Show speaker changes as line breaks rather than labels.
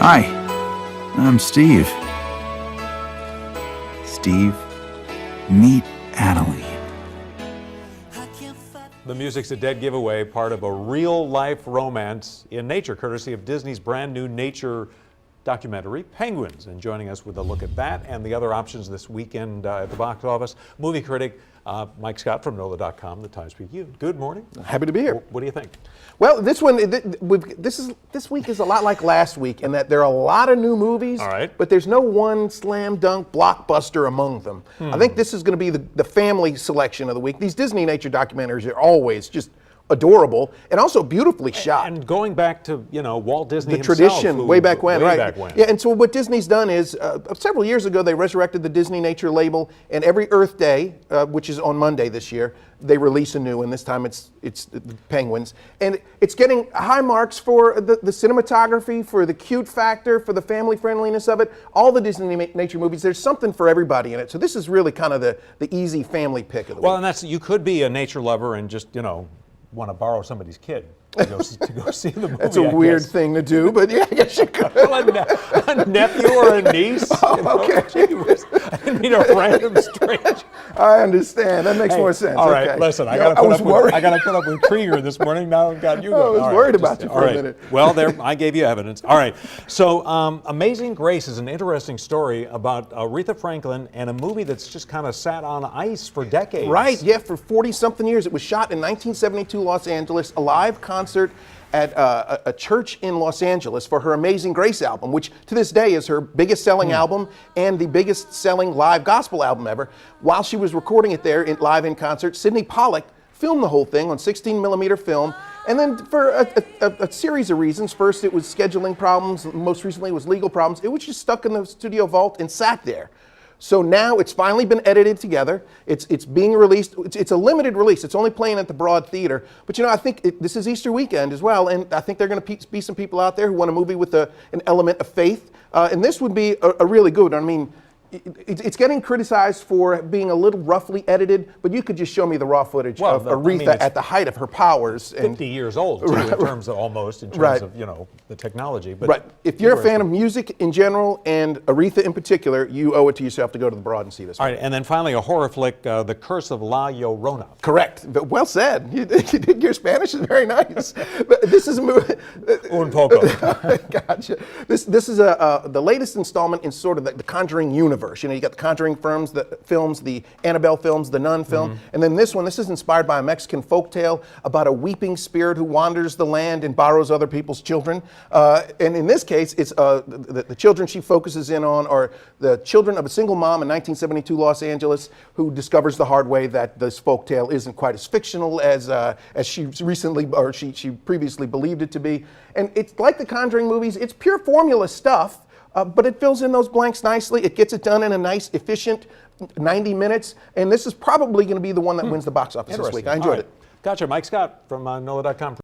Hi, I'm Steve. Steve, meet Adeline.
The music's a dead giveaway, part of a real-life romance in nature, courtesy of Disney's brand new nature documentary, Penguins. And joining us with a look at that and the other options this weekend at the box office, movie critic Mike Scott from NOLA.com, the Times-Picayune. Good morning.
Happy to be here.
What do you think?
Well, this week is a lot like last week in that there are a lot of new movies,
All right.
but there's no one slam dunk blockbuster among them. I think this is going to be the family selection of the week. These Disney nature documentaries are always just adorable and also beautifully shot.
And going back to, Walt Disney
The
himself,
tradition, way back when, right?
Back when.
Yeah, and so what Disney's done is, several years ago, they resurrected the Disney Nature label, and every Earth Day, which is on Monday this year, they release a new one. This time it's the Penguins, and it's getting high marks for the cinematography, for the cute factor, for the family friendliness of it. All the Disney nature movies, there's something for everybody in it. So this is really kind of the easy family pick of the week.
Well, and you could be a nature lover and just, want to borrow somebody's kid to go see the movie.
That's a weird thing to do, but yeah, I guess you could.
Well, a nephew or a niece.
Okay.
I didn't mean a random stranger.
I understand. That makes more sense.
All right,
okay.
listen, I
Yeah,
got to
worried.
put up with Krieger this morning. Now I've got you going.
I was worried about you for a minute.
Well, I gave you evidence. All right. So, Amazing Grace is an interesting story about Aretha Franklin and a movie that's just kind of sat on ice for decades.
Right, yeah, for 40-something years. It was shot in 1972 Los Angeles, a live concert at a church in Los Angeles for her Amazing Grace album, which to this day is her biggest selling album and the biggest selling live gospel album ever. While she was recording it there live in concert, Sidney Pollack filmed the whole thing on 16mm film. And then for a series of reasons, first it was scheduling problems, most recently it was legal problems, it was just stuck in the studio vault and sat there. So now it's finally been edited together. It's being released. It's a limited release. It's only playing at the Broad Theater. But I think this is Easter weekend as well, and I think there are going to be some people out there who want a movie with an element of faith. And this would be a really good one. I mean, it's getting criticized for being a little roughly edited, but you could just show me the raw footage of Aretha at the height of her powers.
50 years old, too, in terms of, the technology. But
right. If you're a fan of music in general and Aretha in particular, you owe it to yourself to go to the Broad and see this.
All right, and then finally a horror flick, The Curse of La Llorona.
Correct. Well said. Your Spanish is very nice. But this is a movie.
Un poco.
Gotcha. This is the latest installment in sort of the Conjuring universe. You got the Conjuring films, the Annabelle films, the Nun film, and then this is inspired by a Mexican folktale about a weeping spirit who wanders the land and borrows other people's children. And in this case, it's the children she focuses in on are the children of a single mom in 1972 Los Angeles who discovers the hard way that this folktale isn't quite as fictional as she previously believed it to be. And it's like the Conjuring movies. It's pure formula stuff. But it fills in those blanks nicely. It gets it done in a nice, efficient 90 minutes. And this is probably going to be the one that wins the box office this week. I enjoyed it.
Gotcha. Mike Scott from NOLA.com.